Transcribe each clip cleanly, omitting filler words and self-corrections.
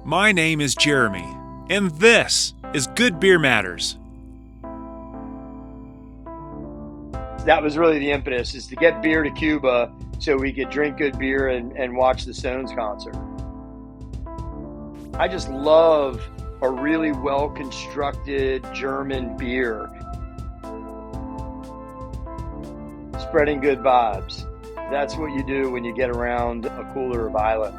My name is Jeremy, and this is Good Beer Matters. That was really the impetus, is to get beer to Cuba so we could drink good beer and watch the Stones concert. I just love a really well-constructed German beer. Spreading good vibes. That's what you do when you get around a cooler of Islay.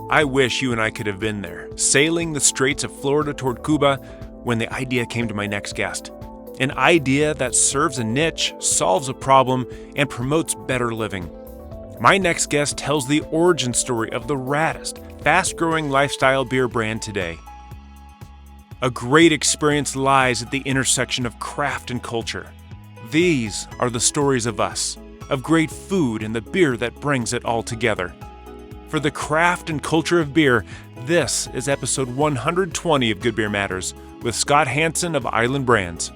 I wish you and I could have been there, sailing the Straits of Florida toward Cuba when the idea came to my next guest. An idea that serves a niche, solves a problem, and promotes better living. My next guest tells the origin story of the raddest, fast-growing lifestyle beer brand today. A great experience lies at the intersection of craft and culture. These are the stories of us, of great food and the beer that brings it all together. For the craft and culture of beer, this is episode 120 of Good Beer Matters with Scott Hansen of Island Brands.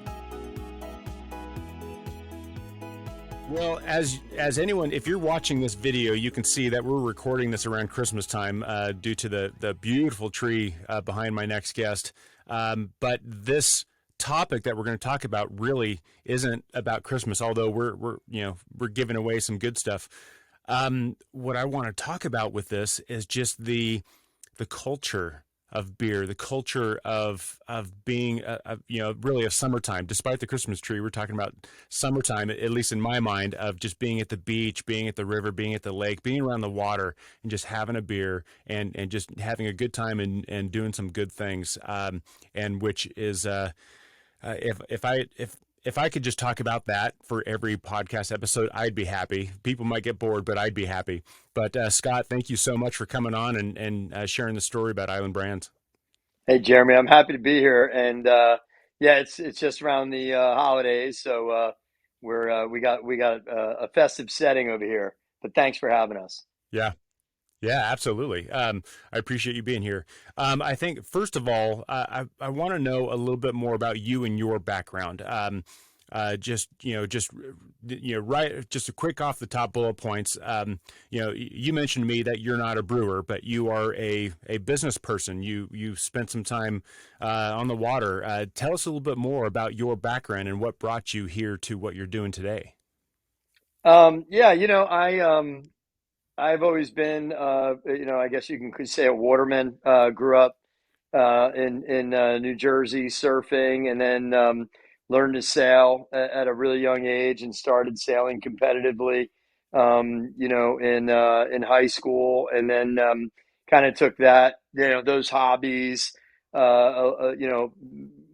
Well, as anyone, if you're watching this video, you can see that we're recording this around Christmas time due to the beautiful tree behind my next guest. But this topic that we're going to talk about really isn't about Christmas, although we're giving away some good stuff. What I want to talk about with this is just the culture of beer, the culture of being really a summertime. Despite the Christmas tree, we're talking about summertime, at least in my mind, of just being at the beach, being at the river, being at the lake, being around the water, and just having a beer and just having a good time and doing some good things. And which is if I could just talk about that for every podcast episode, I'd be happy. People might get bored, but I'd be happy. But Scott, thank you so much for coming on and sharing the story about Island Brands. Hey, Jeremy, I'm happy to be here. And it's just around the holidays, so we got a festive setting over here. But thanks for having us. Yeah. Yeah, absolutely. I appreciate you being here. I think, first of all, I want to know a little bit more about you and your background. Just a quick off the top bullet points. You mentioned to me that you're not a brewer, but you are a business person. You spent some time on the water. Tell us a little bit more about your background and what brought you here to what you're doing today. I've always been, I guess you could say a waterman. Grew up in New Jersey surfing, and then learned to sail at a really young age, and started sailing competitively, in high school, and then kind of took that, those hobbies, a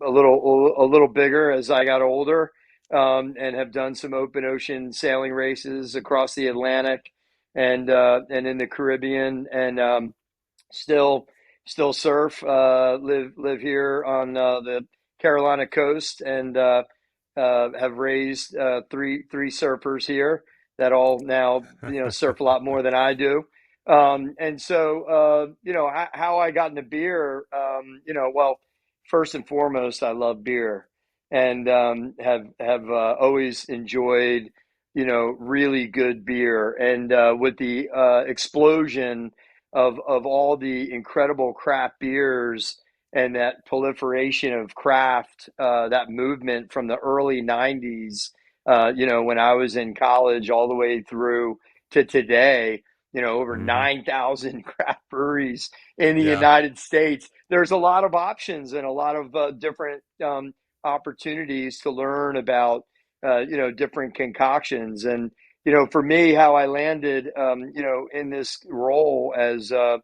little bigger as I got older, and have done some open ocean sailing races across the Atlantic and in the Caribbean, and still surf. Live here on the Carolina coast, and have raised three surfers here that all now surf a lot more than I do. And so how I got into beer, well, first and foremost, I love beer, and have always enjoyed really good beer. And with the explosion of all the incredible craft beers and that proliferation of craft, that movement from the early 90s, when I was in college all the way through to today, over Mm-hmm. 9,000 craft breweries in the Yeah. United States. There's a lot of options and a lot of different opportunities to learn about different concoctions. And, for me, how I landed, in this role as the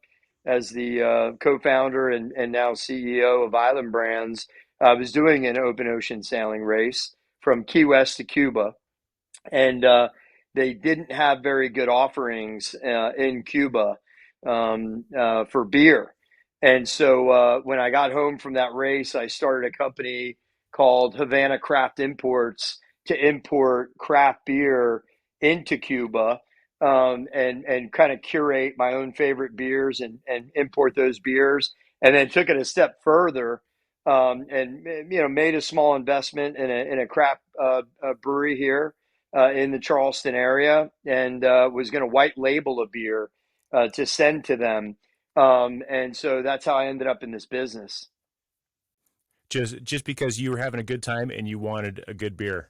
co-founder and now CEO of Island Brands, I was doing an open ocean sailing race from Key West to Cuba. And they didn't have very good offerings in Cuba for beer. And so when I got home from that race, I started a company called Havana Craft Imports to import craft beer into Cuba, and kind of curate my own favorite beers and import those beers. And then took it a step further, and made a small investment in a craft brewery here in the Charleston area, and was going to white label a beer. to send to them. And so that's how I ended up in this business. Just because you were having a good time and you wanted a good beer,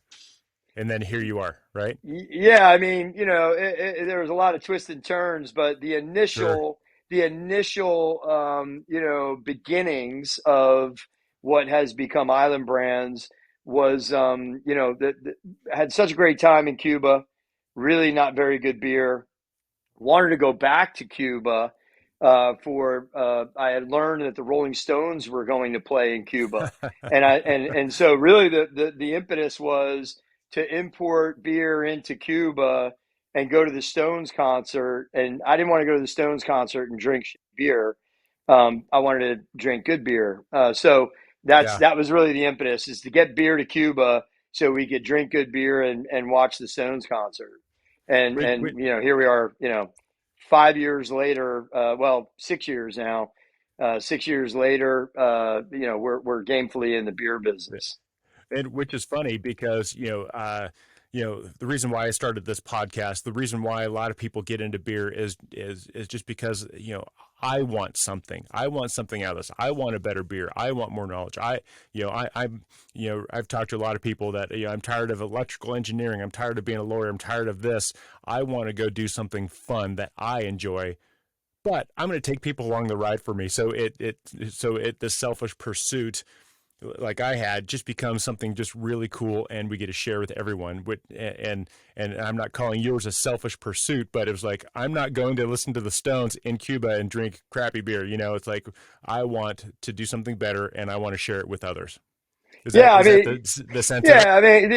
and then here you are, right? Yeah, I mean, there was a lot of twists and turns, but Sure. the initial, beginnings of what has become Island Brands was, had such a great time in Cuba. Really not very good beer. Wanted to go back to Cuba for I had learned that the Rolling Stones were going to play in Cuba, and so really the impetus was to import beer into Cuba and go to the Stones concert. And I didn't want to go to the Stones concert and drink beer. I wanted to drink good beer. So Yeah. that was really the impetus, is to get beer to Cuba so we could drink good beer and watch the Stones concert. Wait, wait. Here we are, 5 years later, 6 years now. 6 years later, we're gamefully in the beer business. And which is funny because the reason why I started this podcast, the reason why a lot of people get into beer is just because I want something. I want something out of this. I want a better beer. I want more knowledge. I've talked to a lot of people that I'm tired of electrical engineering. I'm tired of being a lawyer. I'm tired of this. I want to go do something fun that I enjoy. But I'm going to take people along the ride for me. So the selfish pursuit like I had just becomes something just really cool, and we get to share with everyone. And I'm not calling yours a selfish pursuit, but it was like I'm not going to listen to the Stones in Cuba and drink crappy beer. It's like I want to do something better, and I want to share it with others. Is that Yeah, I is that mean, the sentiment? yeah, I mean,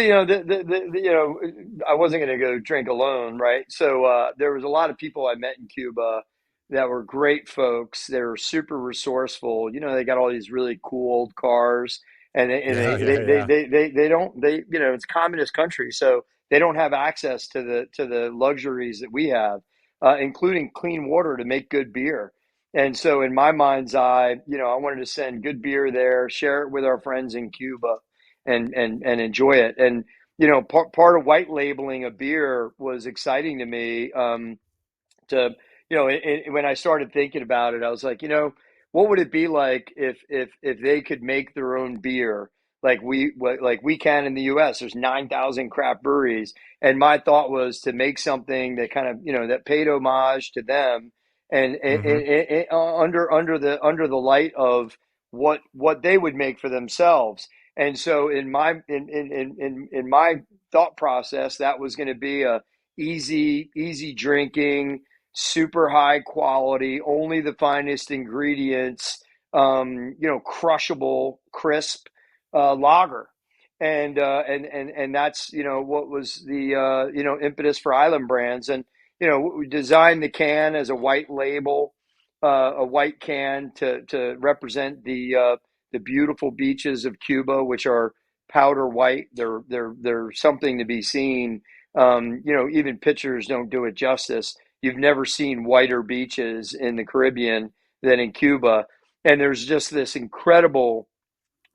I wasn't going to go drink alone, right? So there was a lot of people I met in Cuba that were great folks. They were super resourceful. They got all these really cool old cars, and Yeah, yeah, yeah. they don't it's a communist country, so they don't have access to the luxuries that we have, including clean water to make good beer. And so, in my mind's eye, I wanted to send good beer there, share it with our friends in Cuba, and enjoy it. And part of white labeling a beer was exciting to me. To when I started thinking about it, I was like, what would it be like if they could make their own beer like we can in the U.S. There's 9,000 craft breweries, and my thought was to make something that kind of that paid homage to them, Mm-hmm. under the light of what they would make for themselves. And so in my thought process, that was going to be a easy drinking, super high quality, only the finest ingredients, crushable, crisp lager. And that's what was the impetus for Island Brands. And we designed the can as a white label, a white can to represent the beautiful beaches of Cuba, which are powder white. They're something to be seen. Even pictures don't do it justice. You've never seen whiter beaches in the Caribbean than in Cuba. And there's just this incredible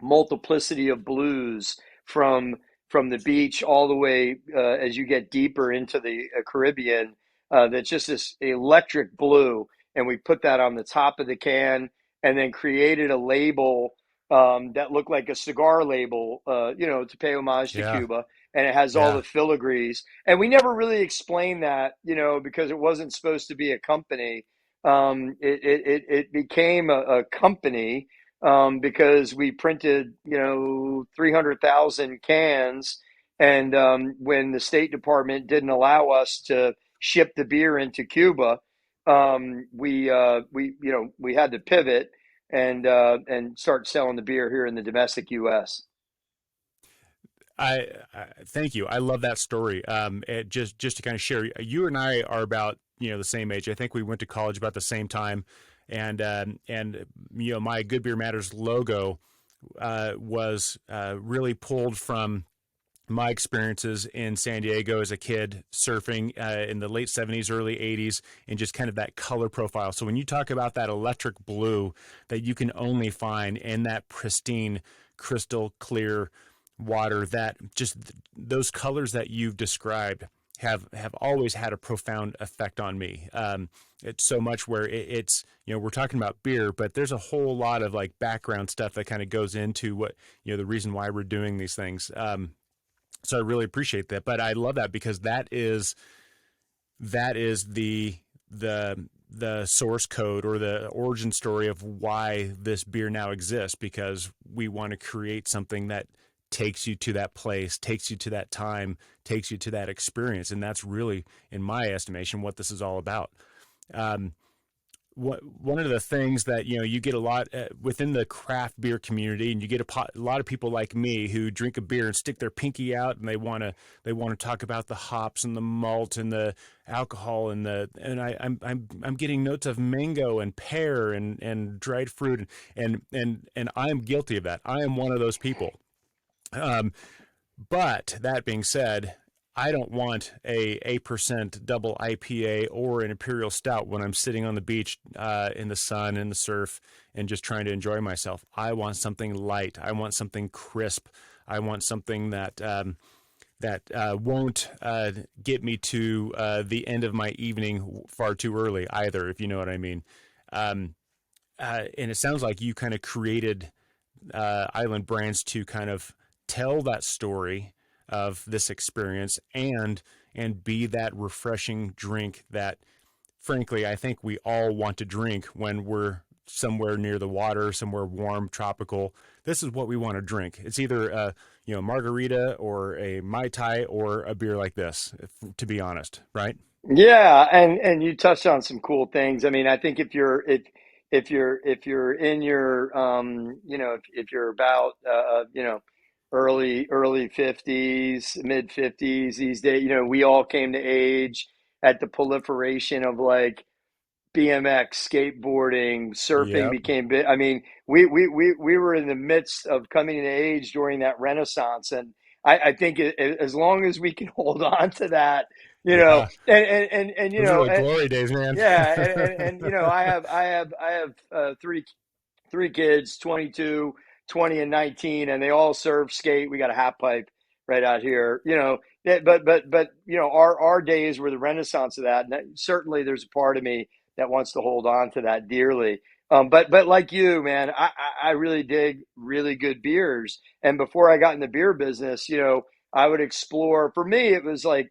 multiplicity of blues from the beach all the way as you get deeper into the Caribbean. That's just this electric blue, and we put that on the top of the can, and then created a label that looked like a cigar label, to pay homage to Yeah, Cuba, and it has all yeah. the filigrees. And we never really explained that, because it wasn't supposed to be a company. It became a company because we printed, 300,000 cans. And when the State Department didn't allow us to ship the beer into Cuba, we had to pivot and start selling the beer here in the domestic U.S. I thank you. I love that story. Just to kind of share, you and I are about the same age. I think we went to college about the same time, and my Good Beer Matters logo was really pulled from my experiences in San Diego as a kid surfing in the late 70s, early 80s, and just kind of that color profile. So when you talk about that electric blue that you can only find in that pristine, crystal clear water, that just those colors that you've described have always had a profound effect on me. It's so much where it's, we're talking about beer, but there's a whole lot of like background stuff that kind of goes into what, the reason why we're doing these things. So I really appreciate that, but I love that because that is the source code or the origin story of why this beer now exists, because we want to create something that takes you to that place, takes you to that time, takes you to that experience. And that's really, in my estimation, what this is all about. Um, one of the things that you get a lot within the craft beer community, and you get a lot of people like me who drink a beer and stick their pinky out, and they want to talk about the hops and the malt and the alcohol I'm getting notes of mango and pear and dried fruit, and I am guilty of that. I am one of those people. Um, but that being said, I don't want a 8% double IPA or an imperial stout when I'm sitting on the beach in the sun in the surf and just trying to enjoy myself. I want something light. I want something crisp. I want something that won't get me to the end of my evening far too early either, if you know what I mean. And it sounds like you kind of created Island Brands to kind of tell that story of this experience and be that refreshing drink that, frankly, I think we all want to drink when we're somewhere near the water, somewhere warm, tropical. This is what we want to drink. It's either a margarita or a mai tai or a beer like this, to be honest, right? Yeah, and you touched on some cool things. I mean, I think if you're in your if you're about early 50s, mid 50s these days, we all came to age at the proliferation of like BMX, skateboarding, surfing Yep. became big. I mean, we were in the midst of coming to age during that renaissance, and I think as long as we can hold on to that, Yeah. and Those are the glory days, man. yeah, and I have three kids, 22, 20, and 19, and they all serve skate. We got a half pipe right out here, but our days were the renaissance of that. And certainly there's a part of me that wants to hold on to that dearly. But like you, man, I really dig really good beers. And before I got in the beer business, I would explore. For me, it was like,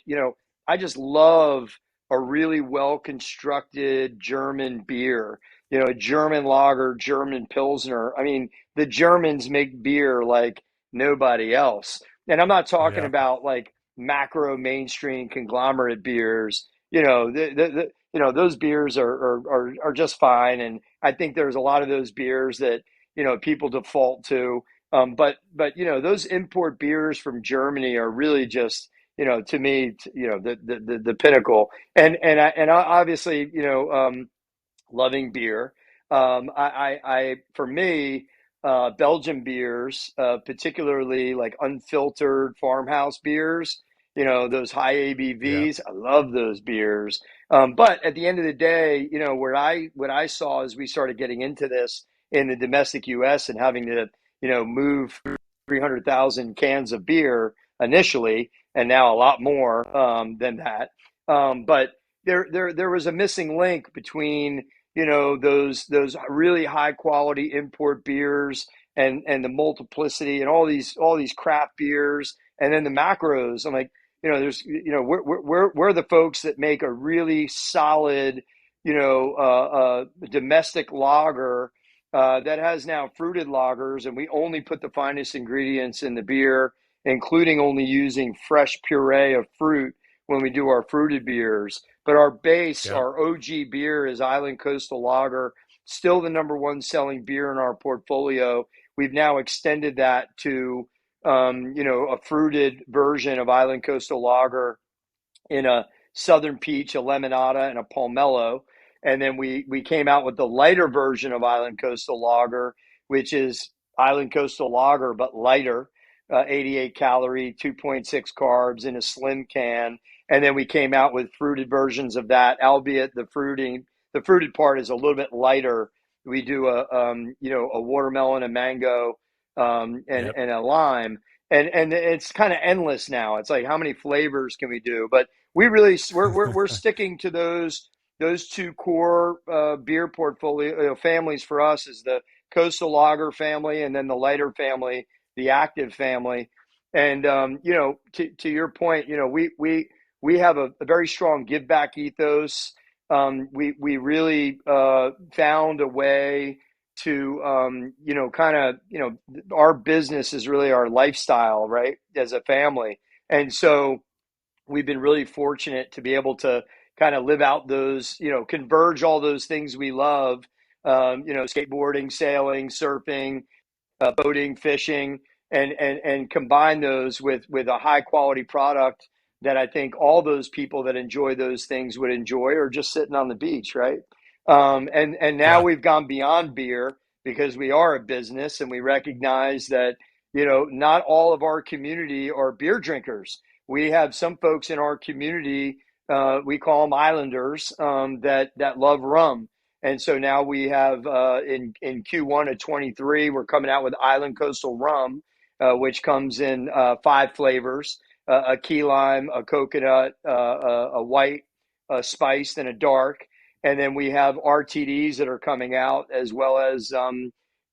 I just love a really well constructed German beer, a German lager, German Pilsner. I mean, the Germans make beer like nobody else. And I'm not talking Yeah. about like macro mainstream conglomerate beers. Those beers are just fine. And I think there's a lot of those beers that, people default to. But those import beers from Germany are really just, to me, the pinnacle. And I obviously, loving beer. For me, Belgian beers, particularly like unfiltered farmhouse beers, those high Yeah. ABVs, I love those beers. But at the end of the day, what I saw as we started getting into this in the domestic U.S. and having to, move 300,000 cans of beer initially, and now a lot more than that. But there was a missing link between those really high quality import beers and the multiplicity and all these craft beers and then the macros. I'm like, there's we're the folks that make a really solid domestic lager that has now fruited lagers, and we only put the finest ingredients in the beer, including only using fresh puree of fruit when we do our fruited beers. But our base, Yep. our OG beer is Island Coastal Lager, still the number one selling beer in our portfolio. We've now extended that to, a fruited version of Island Coastal Lager in a Southern Peach, a Lemonada, and a Pomelo. And then we came out with the lighter version of Island Coastal Lager, which is Island Coastal Lager, but lighter, 88 calorie, 2.6 carbs in a slim can. And then we came out with fruited versions of that, albeit the fruited part is a little bit lighter. We do a watermelon, a mango, and Yep. and a lime, and it's kind of endless now. It's like how many flavors can we do? But we really we're sticking to those two core beer portfolio families for us is the coastal lager family and then the lighter family, the active family. And to your point, we have a very strong give back ethos. We really found a way to kind of our business is really our lifestyle, right, as a family. And so we've been really fortunate to be able to kind of live out those, converge all those things we love, skateboarding, sailing, surfing, boating, fishing, and combine those with a high quality product that I think all those people that enjoy those things would enjoy, or just sitting on the beach, right? And now Yeah. we've gone beyond beer because we are a business and we recognize that not all of our community are beer drinkers. We have some folks in our community, we call them islanders, that love rum. And so now we have in Q1 of 23, we're coming out with Island Coastal Rum, which comes in 5 flavors: a key lime, a coconut, a white, a spiced, and a dark. And then we have RTDs that are coming out as well as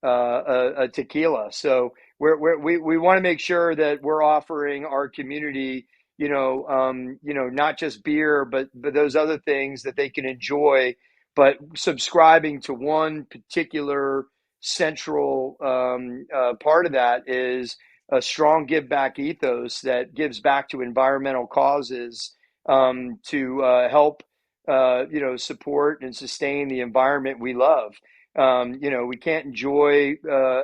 a tequila. So we want to make sure that we're offering our community, not just beer, but those other things that they can enjoy, but subscribing to one particular central part of that is a strong give back ethos that gives back to environmental causes, to help support and sustain the environment we love. We can't enjoy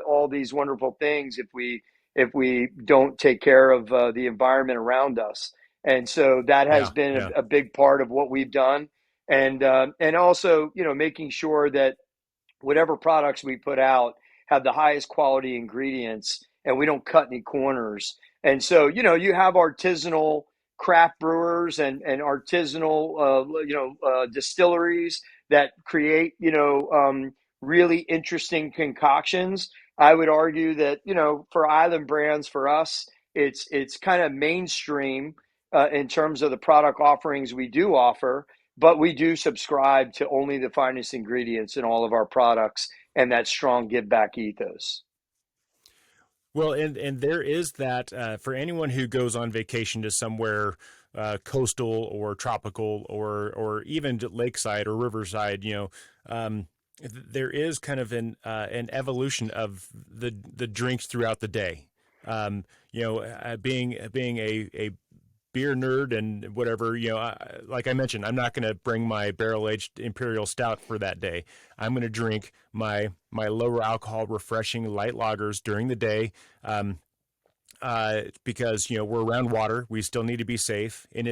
all these wonderful things if we don't take care of the environment around us. And so that has Yeah. been Yeah. a big part of what we've done, and also making sure that whatever products we put out have the highest quality ingredients and we don't cut any corners. And so, you have artisanal craft brewers and artisanal, distilleries that create, really interesting concoctions. I would argue that, for island brands, for us, it's kind of mainstream in terms of the product offerings we do offer, but we do subscribe to only the finest ingredients in all of our products and that strong give back ethos. Well, and there is that for anyone who goes on vacation to somewhere coastal or tropical or even lakeside or riverside, there is kind of an evolution of the drinks throughout the day. Being a beer nerd and whatever, like I mentioned, I'm not going to bring my barrel aged imperial stout for that day. I'm going to drink my lower alcohol, refreshing light lagers during the day. Because we're around water, we still need to be safe, and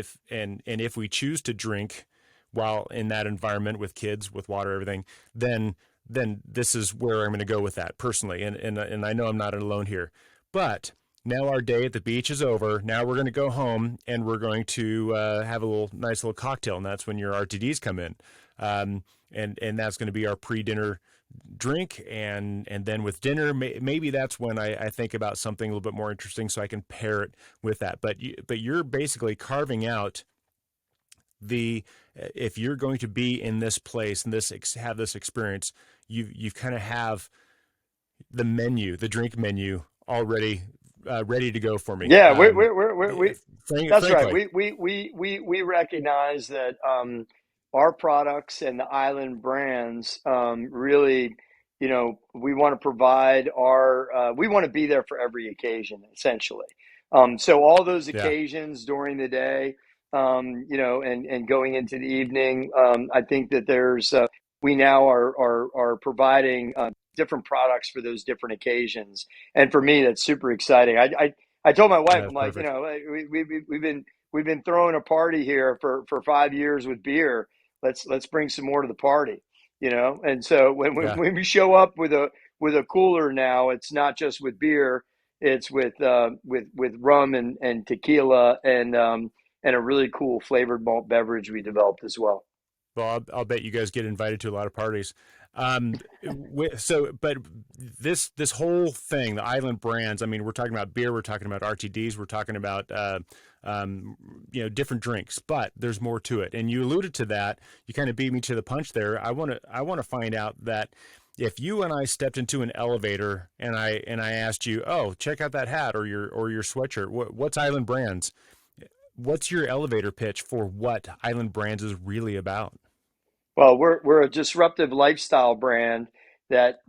if we choose to drink while in that environment with kids, with water, everything, then this is where I'm going to go with that personally, and I know I'm not alone here, but. Now our day at the beach is over. Now we're going to go home and we're going to have a nice little cocktail, and that's when your RTDs come in, and that's going to be our pre-dinner drink, and then with dinner, maybe that's when I think about something a little bit more interesting, so I can pair it with that. But you're basically carving out the if you're going to be in this place and have this experience, you kind of have the menu, the drink menu already ready to go for me. Yeah, we that's right. Frankly, We recognize that our products and the island brands really, we want to provide we want to be there for every occasion, essentially. So all those yeah, occasions during the day, and going into the evening, I think that we now are providing different products for those different occasions. And for me, that's super exciting. I told my wife, that's I'm like, perfect. we've been throwing a party here for 5 years with beer. Let's bring some more to the party, And so Yeah. when we show up with a cooler now, it's not just with beer, it's with rum and tequila and a really cool flavored malt beverage we developed as well. Well, I'll bet you guys get invited to a lot of parties. But this whole thing, the island brands. I mean, we're talking about beer, we're talking about RTDs, we're talking about um, different drinks. But there's more to it, and you alluded to that. You kind of beat me to the punch there. I want to find out that if you and I stepped into an elevator and I asked you, oh, check out that hat or your sweatshirt. What's Island Brands? What's your elevator pitch for what Island Brands is really about? Well, we're a disruptive lifestyle brand that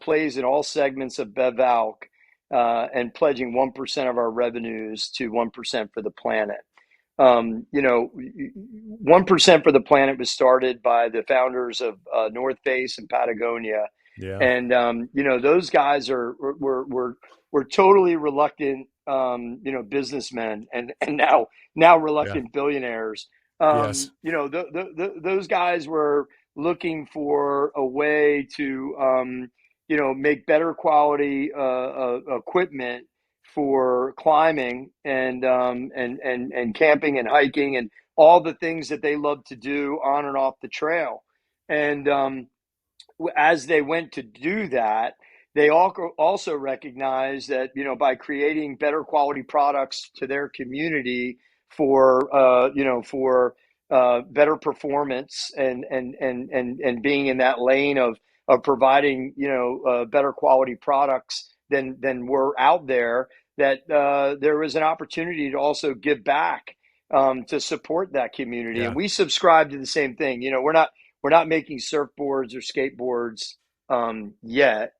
plays in all segments of Bev Alc, and pledging 1% of our revenues to 1% for the planet. 1% for the planet was started by the founders of North Face and Patagonia, Yeah, and those guys were totally reluctant, businessmen, and now yeah, reluctant billionaires. yes, Those guys were looking for a way to make better quality equipment for climbing and camping and hiking and all the things that they love to do on and off the trail. And as they went to do that, they also recognized that by creating better quality products to their community for better performance and being in that lane of providing better quality products than were out there, that there was an opportunity to also give back, to support that community. yeah, And we subscribe to the same thing. We're not making surfboards or skateboards yet,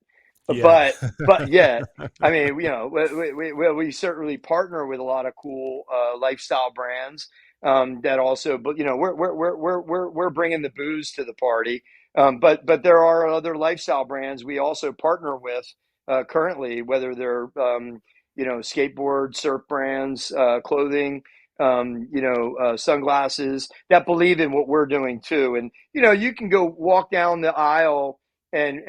yet. but yet, I mean, we certainly partner with a lot of cool lifestyle brands that also, but we're bringing the booze to the party. But there are other lifestyle brands we also partner with currently, whether they're skateboard, surf brands, clothing, sunglasses, that believe in what we're doing too. And you can go walk down the aisle and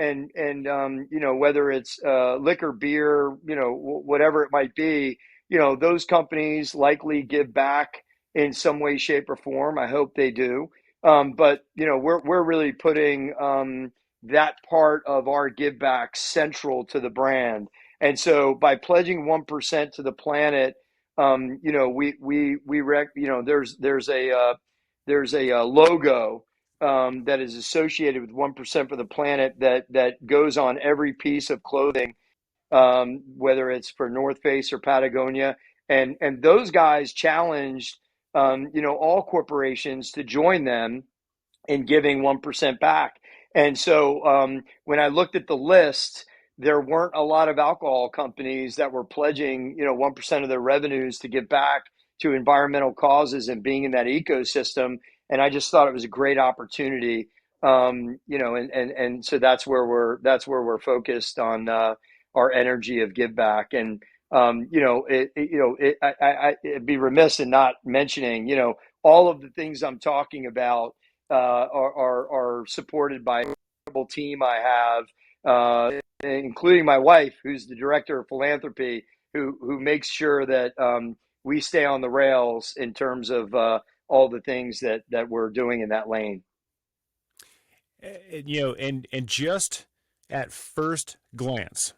whether it's liquor, beer, whatever it might be, those companies likely give back in some way, shape, or form. I hope they do. But we're really putting that part of our give back central to the brand. And so by pledging 1% to the planet, there's a logo that is associated with 1% for the planet that goes on every piece of clothing, whether it's for North Face or Patagonia. And those guys challenged all corporations to join them and giving 1% back. And so when I looked at the list, there weren't a lot of alcohol companies that were pledging, 1% of their revenues to give back to environmental causes and being in that ecosystem. And I just thought it was a great opportunity. And so that's where we're focused on our energy of give back. And it'd be remiss in not mentioning, all of the things I'm talking about are supported by an incredible team I have, including my wife, who's the director of philanthropy, who makes sure that we stay on the rails in terms of all the things that we're doing in that lane. And just at first glance,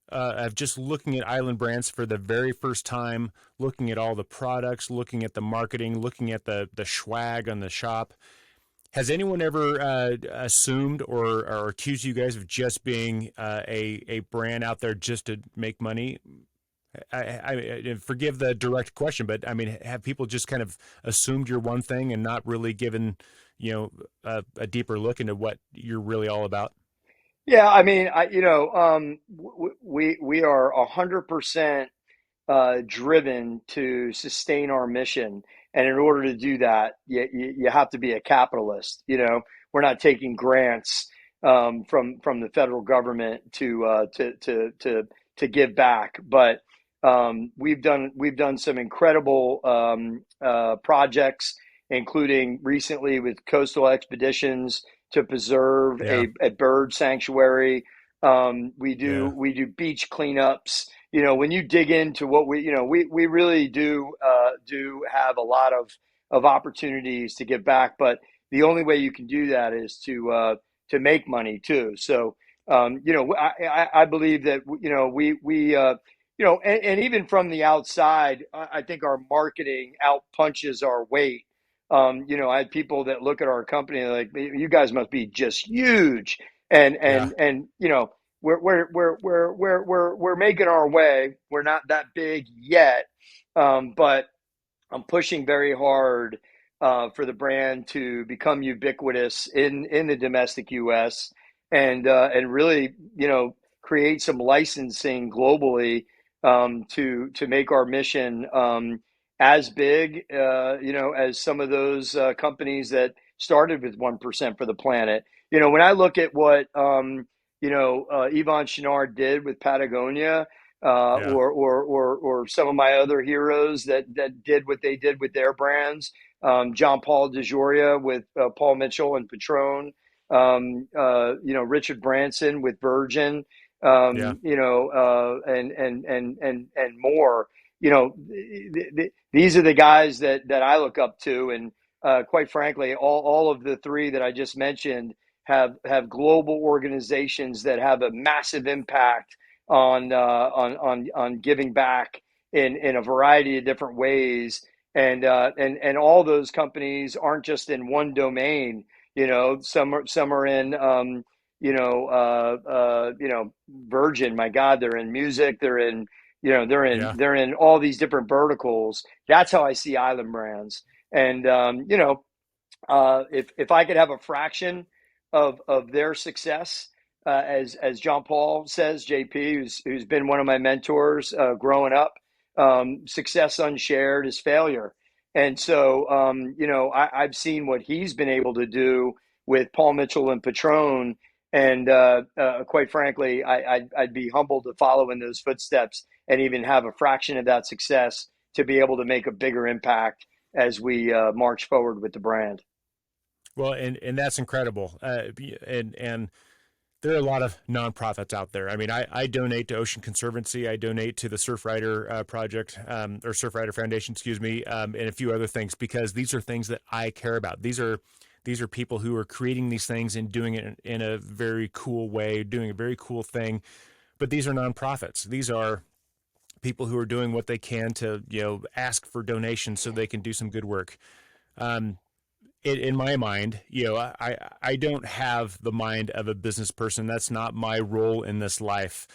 of just looking at Island Brands for the very first time, looking at all the products, looking at the marketing, looking at the swag on the shop. Has anyone ever assumed or accused you guys of just being a brand out there just to make money? I forgive the direct question, but I mean, have people just kind of assumed you're one thing and not really given a deeper look into what you're really all about? Yeah, I mean, we are 100% driven to sustain our mission. And in order to do that, you have to be a capitalist. We're not taking grants from the federal government to give back, but we've done some incredible projects, including recently with coastal expeditions to preserve Yeah, a bird sanctuary. We do yeah, we do beach cleanups. When you dig into what we really do have a lot of opportunities to give back. But the only way you can do that is to make money too. So I believe that and even from the outside, I think our marketing out punches our weight. I had people that look at our company like, you guys must be just huge, Yeah. and we're making our way. We're not that big yet, but I'm pushing very hard for the brand to become ubiquitous in the domestic U.S. And really, create some licensing globally, to make our mission as big, as some of those companies that started with 1% for the planet. When I look at what Yvon Chouinard did with Patagonia, Yeah. or some of my other heroes that did what they did with their brands. John Paul DeJoria with Paul Mitchell and Patron. Richard Branson with Virgin. Yeah. And more. These are the guys that I look up to, and quite frankly, all of the three that I just mentioned have global organizations that have a massive impact on giving back in a variety of different ways. And all those companies aren't just in one domain. Some are in Virgin. My God, they're in music. They're in they're in Yeah. they're in all these different verticals. That's how I see Island Brands. And if I could have a fraction of their success, as John Paul says, JP, who's been one of my mentors growing up, success unshared is failure. And so, I've seen what he's been able to do with Paul Mitchell and Patron, and quite frankly, I'd be humbled to follow in those footsteps and even have a fraction of that success to be able to make a bigger impact as we march forward with the brand. Well, and that's incredible. And there are a lot of nonprofits out there. I mean, I donate to Ocean Conservancy. I donate to the Surfrider Project, or Surfrider Foundation, excuse me, and a few other things, because these are things that I care about. These are people who are creating these things and doing it in a very cool way, doing a very cool thing. But these are nonprofits. These are people who are doing what they can to ask for donations so they can do some good work. Um, in my mind, I don't have the mind of a business person. That's not my role in this life.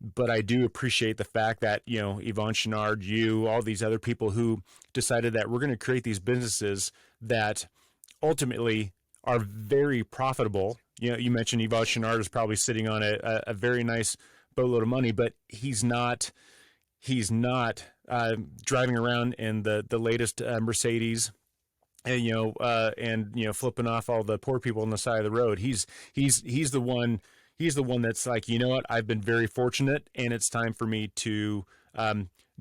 But I do appreciate the fact that, Yvon Chouinard, all these other people who decided that we're going to create these businesses that ultimately are very profitable. You mentioned Yvon Chouinard is probably sitting on a very nice boatload of money, but he's not driving around in the latest Mercedes, and flipping off all the poor people on the side of the road. He's the one. He's the one that's like, what? I've been very fortunate, and it's time for me to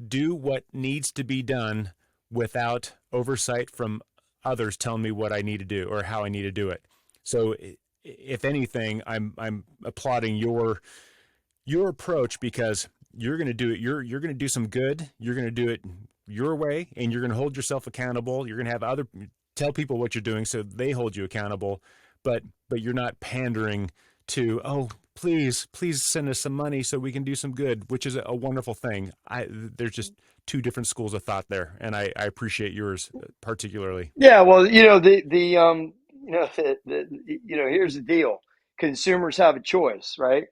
do what needs to be done without oversight from others telling me what I need to do or how I need to do it. So, if anything, I'm applauding your approach, because you're going to do it. You're going to do some good. You're going to do it your way, and you're going to hold yourself accountable. You're going to have other tell people what you're doing so they hold you accountable, but you're not pandering to, oh, please send us some money so we can do some good, which is a wonderful thing. There's just two different schools of thought there, and I appreciate yours particularly. Yeah, well, here's the deal. Consumers have a choice, right?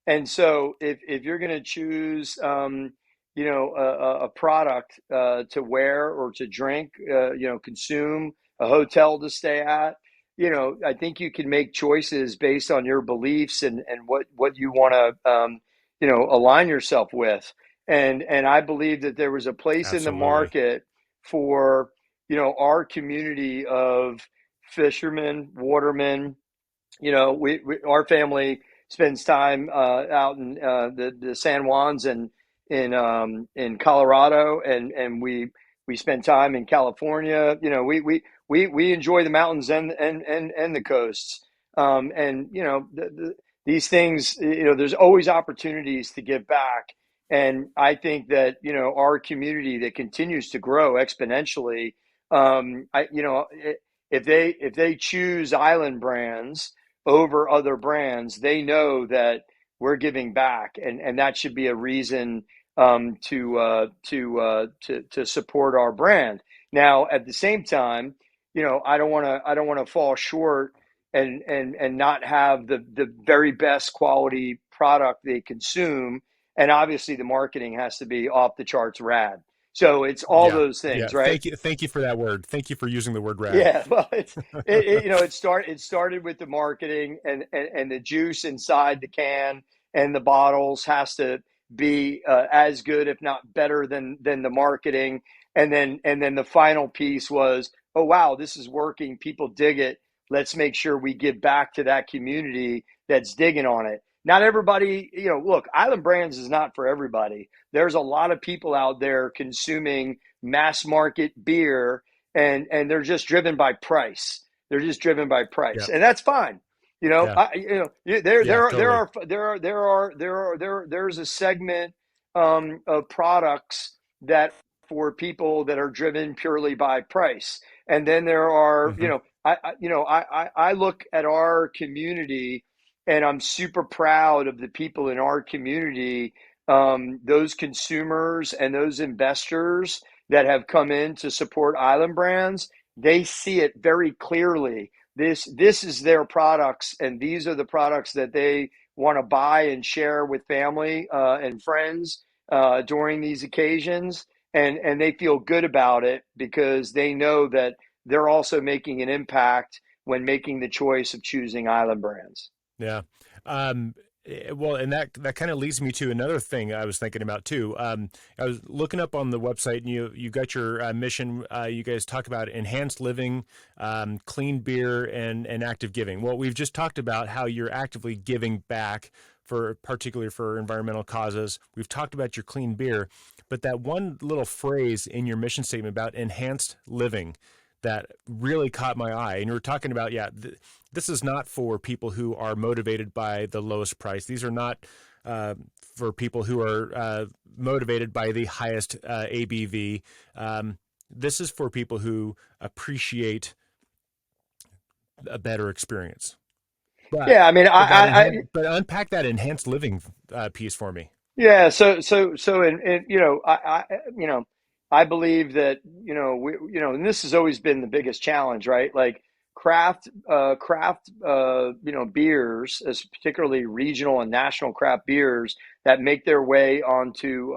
And so if you're going to choose, a product to wear or to drink, consume, a hotel to stay at, I think you can make choices based on your beliefs and what you want to, align yourself with. And I believe that there was a place in the Absolutely. market for our community of fishermen, watermen. Our family spends time out in the San Juans and in Colorado, and we spend time in California. We enjoy the mountains and the coasts. And these things. There's always opportunities to give back. And I think that our community that continues to grow exponentially. if they choose Island Brands over other brands, they know that we're giving back, and that should be a reason to support our brand. Now, at the same time, I don't want to fall short and not have the very best quality product they consume, and obviously the marketing has to be off the charts rad. So it's all Yeah. those Yeah. things, right? Thank you for that word. Thank you for using the word rad. Yeah, well, it started with the marketing, and the juice inside the can and the bottles has to be as good, if not better, than the marketing. And then the final piece was, oh wow, this is working. People dig it. Let's make sure we give back to that community that's digging on it. Not everybody, look, Island Brands is not for everybody. There's a lot of people out there consuming mass market beer, and they're just driven by price. They're just driven by price, Yeah. and that's fine. Yeah. There Yeah. there are there Totally. are there are there are there are there there's a segment of products that for people that are driven purely by price, and then there are Hmm. I look at our community, and I'm super proud of the people in our community, those consumers and those investors that have come in to support Island Brands. They see it very clearly. This is their products, and these are the products that they want to buy and share with family and friends during these occasions, and they feel good about it because they know that they're also making an impact when making the choice of choosing Island Brands. Yeah. Well, and that kind of leads me to another thing I was thinking about too. I was looking up on the website, and you got your mission. You guys talk about enhanced living, clean beer, and active giving. Well, we've just talked about how you're actively giving back for particularly for environmental causes. We've talked about your clean beer, but that one little phrase in your mission statement about enhanced living that really caught my eye. And you were talking about, yeah, this is not for people who are motivated by the lowest price. These are not for people who are motivated by the highest ABV. This is for people who appreciate a better experience. But Yeah, I mean, but unpack that enhanced living piece for me. yeah, and I believe that and this has always been the biggest challenge, right? Like craft beers, as particularly regional and national craft beers that make their way onto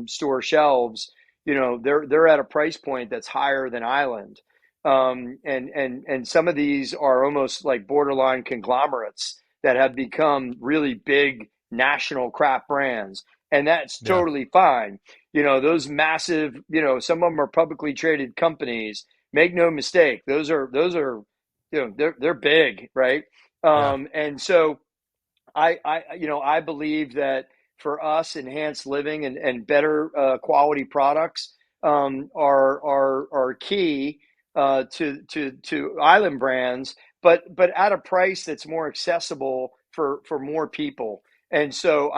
store shelves. They're at a price point that's higher than Island, and some of these are almost like borderline conglomerates that have become really big national craft brands, and that's Yeah, totally fine. Those massive, some of them are publicly traded companies. Make no mistake, those are, they're big, right? yeah, And so I believe that for us, enhanced living and better quality products are key to Island Brands, but at a price that's more accessible for more people. And so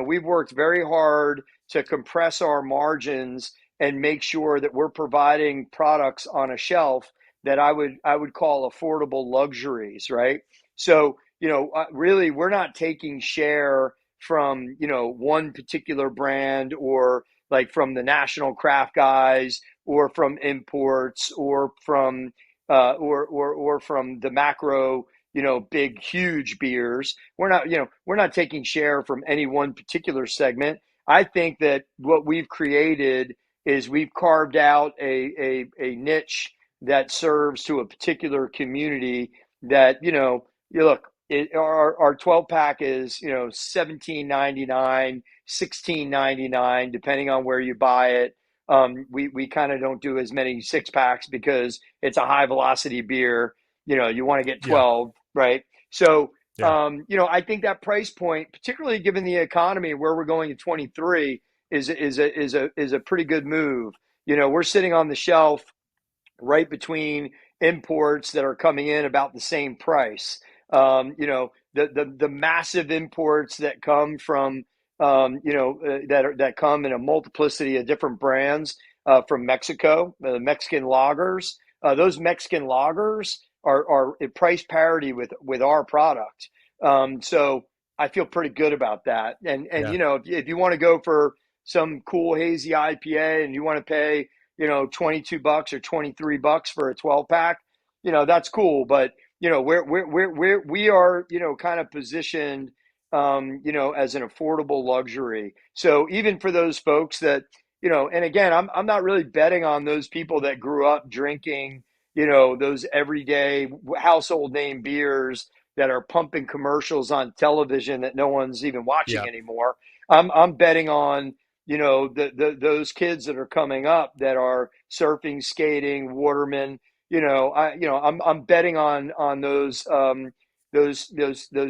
we've worked very hard to compress our margins and make sure that we're providing products on a shelf that I would call affordable luxuries, right? So really, we're not taking share from, one particular brand, or like from the national craft guys, or from imports, or from the macro, big, huge beers. We're not taking share from any one particular segment. I think that what we've created is we've carved out a niche that serves to a particular community that, you look, our 12 pack is 17.99, 16.99, depending on where you buy it. We kind of don't do as many six packs because it's a high velocity beer. You want to get yeah, 12, right? So yeah, I think that price point, particularly given the economy where we're going in 23, is a pretty good move. We're sitting on the shelf right between imports that are coming in about the same price. The massive imports that come from that come in a multiplicity of different brands from Mexico, the Mexican lagers. those Mexican lagers are at price parity with our product. So I feel pretty good about that. And Yeah. you know, if you want to go for some cool hazy IPA and you want to pay, you know, $22 or $23 for a 12 pack, you know, that's cool. But you know, we are, you know, kind of positioned, you know, as an affordable luxury. So even for those folks that, you know, and again, I'm not really betting on those people that grew up drinking, you know, those everyday household name beers that are pumping commercials on television that no one's even watching Yeah. anymore. I'm betting on, you know, those kids that are coming up that are surfing, skating, watermen. I'm betting on those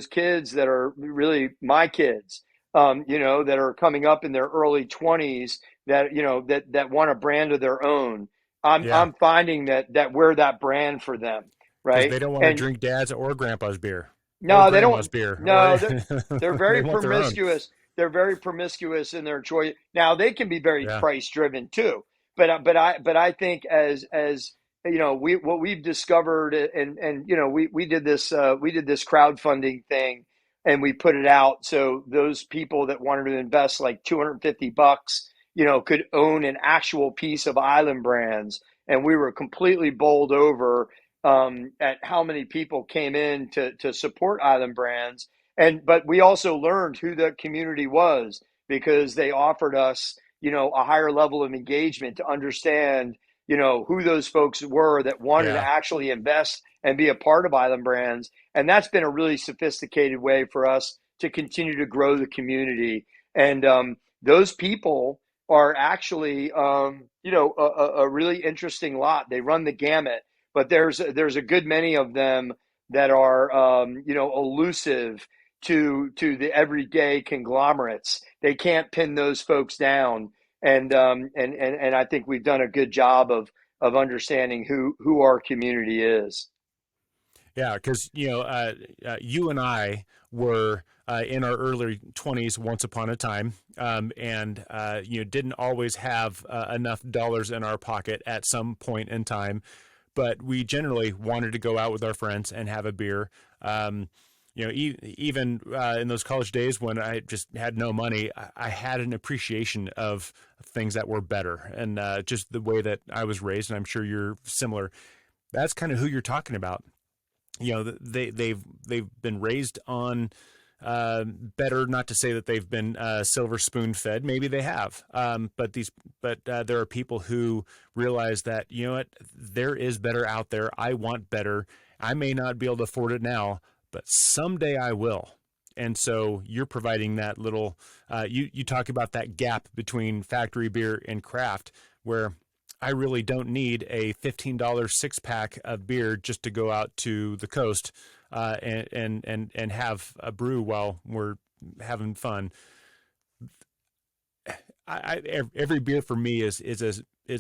kids that are really my kids. You know, that are coming up in their early 20s that, you know, that want a brand of their own. Yeah. I'm finding that we're that brand for them, Because right? they don't want to And drink dad's or grandpa's beer or no, they grandma's don't. beer, or No, they're they very want their own. promiscuous. They're very promiscuous in their choice. Now they can be very Yeah. price driven too. But I think as you know, we what we've discovered, and you know, we did this crowdfunding thing, and we put it out so those people that wanted to invest like $250, you know, could own an actual piece of Island Brands, and we were completely bowled over at how many people came in to support Island Brands. But we also learned who the community was because they offered us, you know, a higher level of engagement to understand, you know, who those folks were that wanted to Yeah. actually invest and be a part of Island Brands. And that's been a really sophisticated way for us to continue to grow the community. And those people are actually, you know, a really interesting lot. They run the gamut, but there's a good many of them that are, you know, elusive to the everyday conglomerates. They can't pin those folks down, and I think we've done a good job of understanding who our community is. Yeah, because you and I were in our early 20s once upon a time, and didn't always have enough dollars in our pocket at some point in time, but we generally wanted to go out with our friends and have a beer. Even in those college days when I just had no money, I had an appreciation of things that were better, and just the way that I was raised, and I'm sure you're similar. That's kind of who you're talking about. They've been raised on better. Not to say that they've been silver spoon fed. Maybe they have, but there are people who realize that, you know what, there is better out there. I want better. I may not be able to afford it now, but someday I will. And so you're providing that little. You talk about that gap between factory beer and craft, where I really don't need a $15 six pack of beer just to go out to the coast and have a brew while we're having fun. Every beer for me is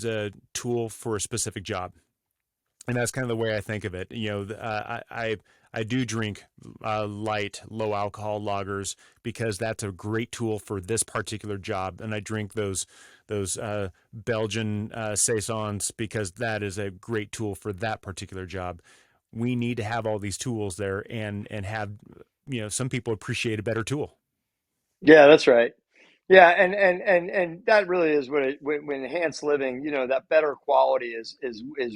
a tool for a specific job, and that's kind of the way I think of it. I do drink light, low alcohol lagers because that's a great tool for this particular job, and I drink those Belgian saisons because that is a great tool for that particular job. We need to have all these tools there, and have, some people appreciate a better tool. Yeah, that's right. Yeah, and that really is what when enhanced living, you know, that better quality is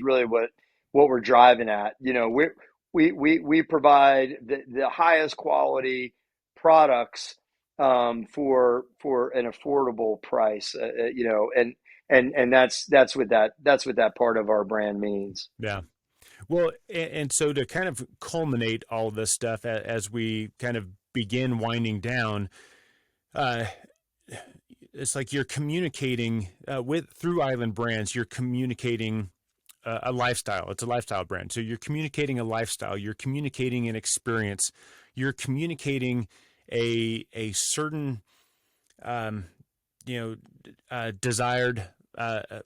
really what we're driving at. You know, we provide the highest quality products for an affordable price. You know, and that's what that part of our brand means. Yeah. Well, and so to kind of culminate all this stuff as we kind of begin winding down, uh, it's like you're communicating with through Island Brands. You're communicating a lifestyle. It's a lifestyle brand. So you're communicating a lifestyle. You're communicating an experience. You're communicating a certain um, desired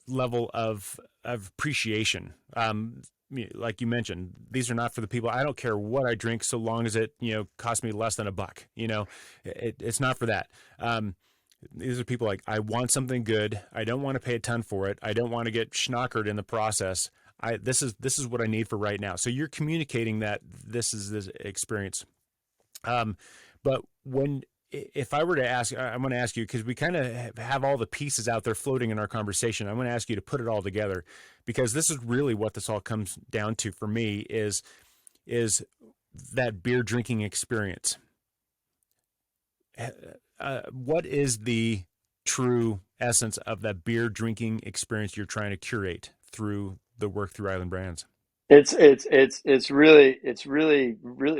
level of appreciation. Like you mentioned, these are not for the people. I don't care what I drink so long as it costs me less than $1. It's not for that. These are people like, I want something good. I don't want to pay a ton for it. I don't want to get schnockered in the process. this is what I need for right now. So you're communicating that this is this experience. Um, but when if I were to ask, I'm going to ask you because we kind of have all the pieces out there floating in our conversation. I'm going to ask you to put it all together because this is really what this all comes down to for me is that beer drinking experience. What is the true essence of that beer drinking experience you're trying to curate through the work through Island Brands? It's really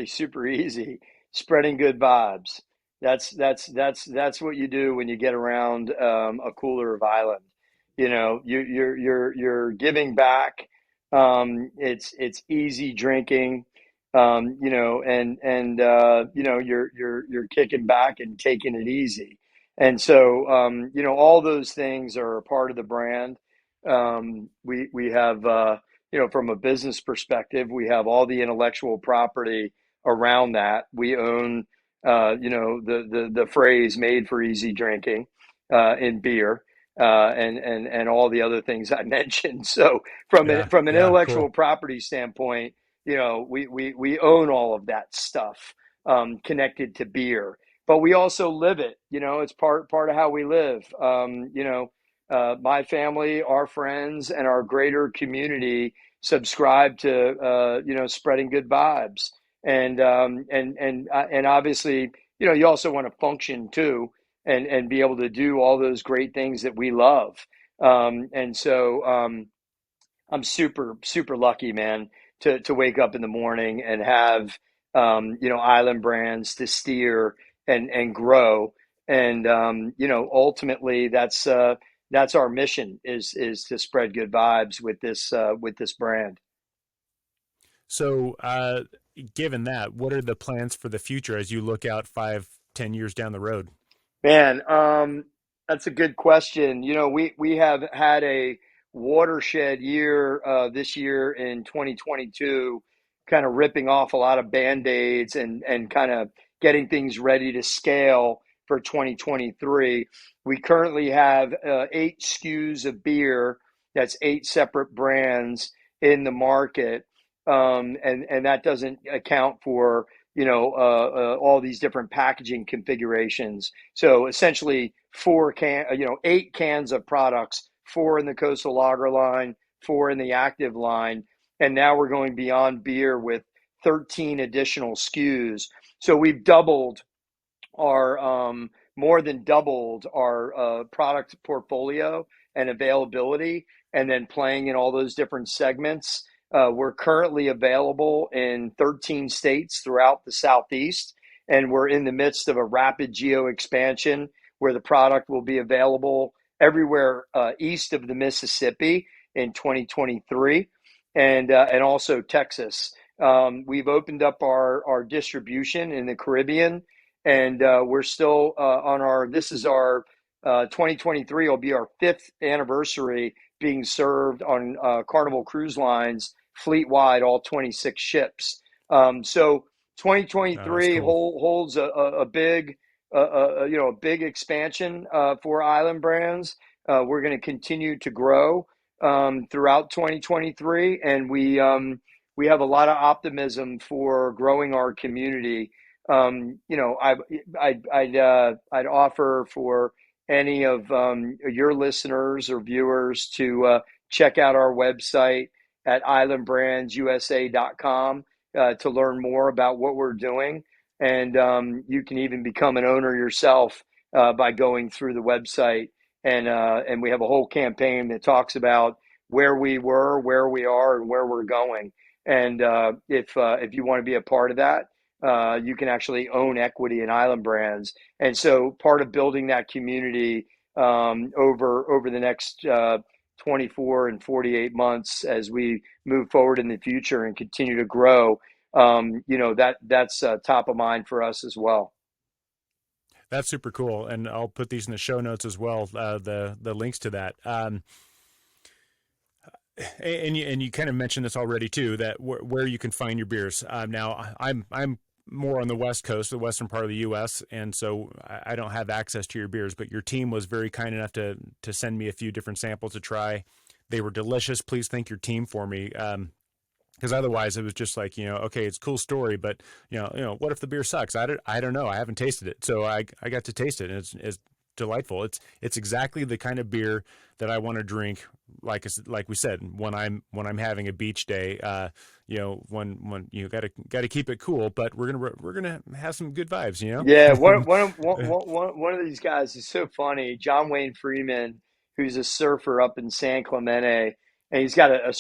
super easy. Spreading good vibes. That's what you do when you get around a cooler of Island. You're giving back. It's easy drinking. You're kicking back and taking it easy. And so all those things are a part of the brand. We have. From a business perspective, we have all the intellectual property around that. We own, the phrase "made for easy drinking" in beer, and all the other things I mentioned. So, Yeah, from an yeah, cool. intellectual property standpoint, we own all of that stuff connected to beer. But we also live it. It's part of how we live. My family, our friends, and our greater community subscribe to spreading good vibes, and obviously you also want to function too, and be able to do all those great things that we love. And so I'm super lucky, man, to wake up in the morning and have Island Brands to steer and grow, and ultimately that's our mission is to spread good vibes with this brand. So, given that, what are the plans for the future as you look out 5, 10 years down the road? Man, that's a good question. We have had a watershed year this year in 2022, kind of ripping off a lot of band-aids and kind of getting things ready to scale for 2023. We currently have 8 SKUs of beer. That's 8 separate brands in the market, and that doesn't account for all these different packaging configurations. So essentially, 8 cans of products, 4 in the Coastal Lager line, 4 in the Active line, and now we're going beyond beer with 13 additional SKUs. So we've doubled our more than doubled our product portfolio and availability, and then playing in all those different segments. We're currently available in 13 states throughout the Southeast, and we're in the midst of a rapid geo expansion where the product will be available everywhere east of the Mississippi in 2023, and also Texas. We've opened up our distribution in the Caribbean, and we're still on our. This is our 2023 will be our 5th anniversary being served on Carnival Cruise Lines fleet wide, all 26 ships. So That's 2023 cool. holds a big, a big expansion for Island Brands. We're going to continue to grow throughout 2023, and we have a lot of optimism for growing our community. I'd offer for any of your listeners or viewers to check out our website at islandbrandsusa.com to learn more about what we're doing. And you can even become an owner yourself by going through the website. And we have a whole campaign that talks about where we were, where we are, and where we're going. And if you want to be a part of that, you can actually own equity in Island Brands. And so part of building that community over the next 24 and 48 months as we move forward in the future and continue to grow, that's top of mind for us as well. That's super cool, and I'll put these in the show notes as well. The links to that. And you kind of mentioned this already too, that where you can find your beers. Now I'm more on the West Coast, the western part of the U.S., and so I don't have access to your beers. But your team was very kind enough to send me a few different samples to try. They were delicious. Please thank your team for me. Because otherwise it was just like, okay, it's a cool story, but what if the beer sucks? I don't know. I haven't tasted it, so I got to taste it, and it's delightful. It's exactly the kind of beer that I want to drink. Like we said, when I'm having a beach day, when you gotta keep it cool, but we're gonna have some good vibes, Yeah, one of these guys is so funny. John Wayne Freeman, who's a surfer up in San Clemente, and he's got Yeah, a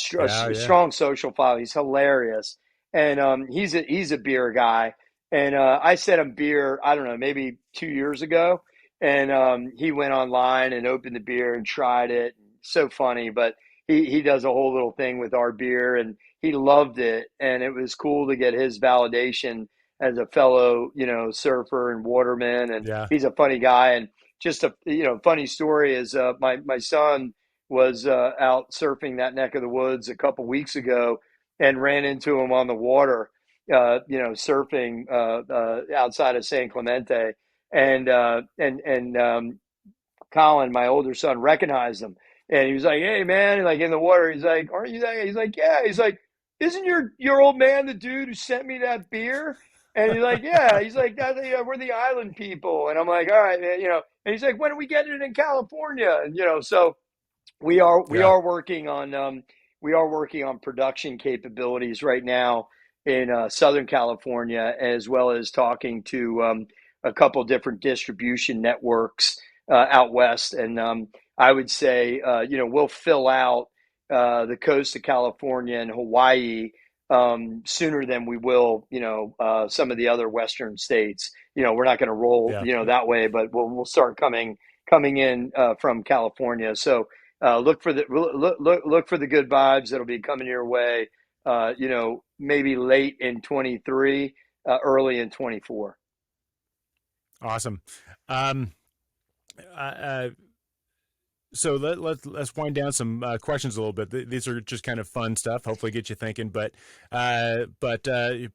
yeah, strong social file. He's hilarious, and he's a beer guy. And I sent him beer, I don't know, maybe 2 years ago, and he went online and opened the beer and tried it. So funny, but he does a whole little thing with our beer, and he loved it, and it was cool to get his validation as a fellow, surfer and waterman, and yeah, he's a funny guy. And just a funny story is my son was out surfing that neck of the woods a couple weeks ago and ran into him on the water, surfing outside of San Clemente, and Colin, my older son, recognized him, and he was like, "Hey, man!" Like in the water, he's like, "Aren't you that?" He's like, "Yeah." He's like, "Isn't your old man the dude who sent me that beer?" And he's like, "Yeah." He's like, "We're the island people," and I'm like, "All right, man," And he's like, "When are we getting it in California?" And so we are we yeah, are working on production capabilities right now in Southern California, as well as talking to a couple different distribution networks out west. And I would say we'll fill out the coast of California and Hawaii sooner than we will some of the other western states. We're not going to roll yeah. that way, but we'll start coming in from California. So look for the good vibes that'll be coming your way. Maybe late in 23, early in 24. Awesome. Um, uh, uh, so let's wind down some questions a little bit. These are just kind of fun stuff. Hopefully, get you thinking. But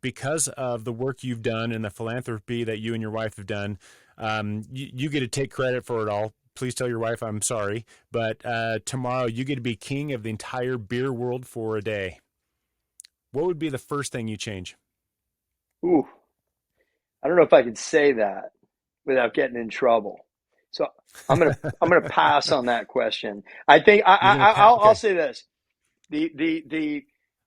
because of the work you've done and the philanthropy that you and your wife have done, you get to take credit for it all. Please tell your wife I'm sorry. But tomorrow you get to be king of the entire beer world for a day. What would be the first thing you change? Ooh, I don't know if I could say that without getting in trouble. So I'm gonna pass on that question. I think You're gonna pat. I'll Okay. say this: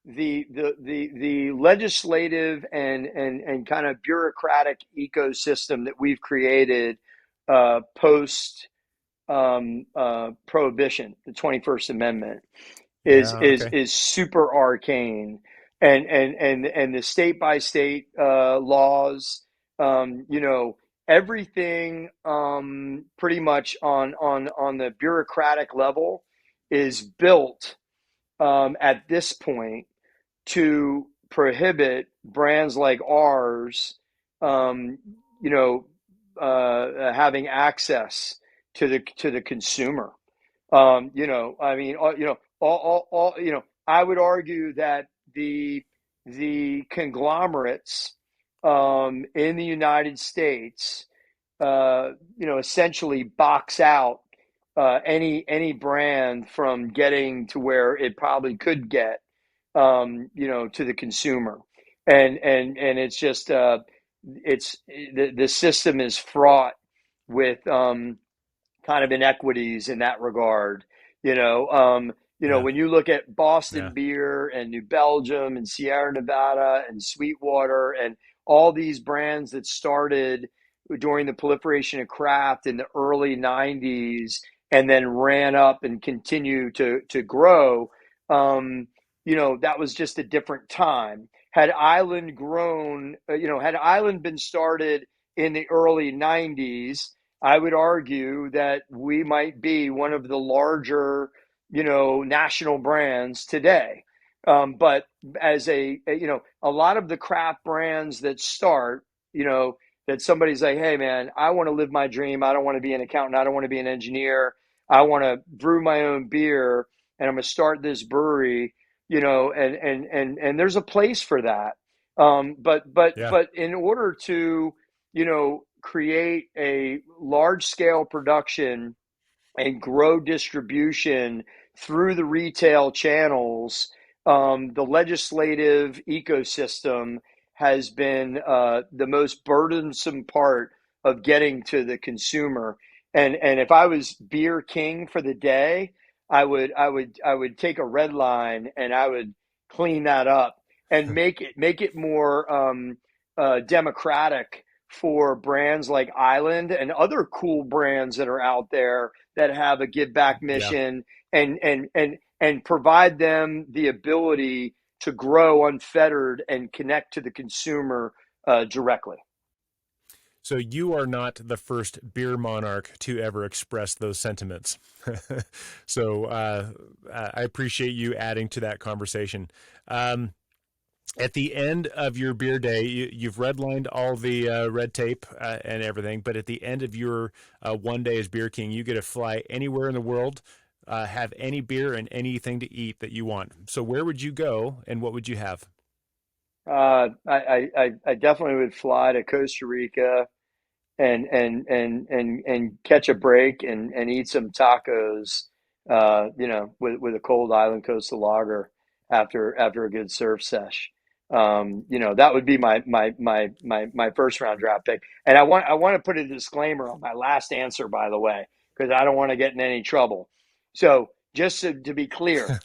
the legislative and kind of bureaucratic ecosystem that we've created post prohibition, the 21st Amendment, is Yeah. is Okay. is super arcane, and the state by state laws, everything pretty much on the bureaucratic level is built at this point to prohibit brands like ours, um, you know, having access to the consumer. I mean, I would argue that the conglomerates in the United States, essentially box out any brand from getting to where it probably could get, to the consumer, and it's just the system is fraught with kind of inequities in that regard. Yeah. When you look at Yeah. Boston Beer and New Belgium and Sierra Nevada and Sweetwater and all these brands that started during the proliferation of craft in the early 90s and then ran up and continue to grow, that was just a different time. Had Island been started in the early 90s, I would argue that we might be one of the larger, national brands today. But as a lot of the craft brands that start, that somebody's like, hey, man, I want to live my dream. I don't want to be an accountant. I don't want to be an engineer. I want to brew my own beer, and I'm going to start this brewery, and there's a place for that. Yeah. But in order to, create a large scale production and grow distribution through the retail channels, the legislative ecosystem has been the most burdensome part of getting to the consumer. And if I was beer king for the day, I would take a red line and I would clean that up and make it more democratic for brands like Island and other cool brands that are out there that have a give back Yeah. mission, and provide them the ability to grow unfettered and connect to the consumer directly. So you are not the first beer monarch to ever express those sentiments. So I appreciate you adding to that conversation. Um, at the end of your beer day, you've redlined all the red tape and everything, but at the end of your one day as Beer King, you get to fly anywhere in the world, have any beer and anything to eat that you want. So where would you go and what would you have? I definitely would fly to Costa Rica and catch a break and eat some tacos, with a cold island coastal lager after a good surf sesh. That would be my first round draft pick. And I want to put a disclaimer on my last answer, by the way, because I don't want to get in any trouble. So just to be clear,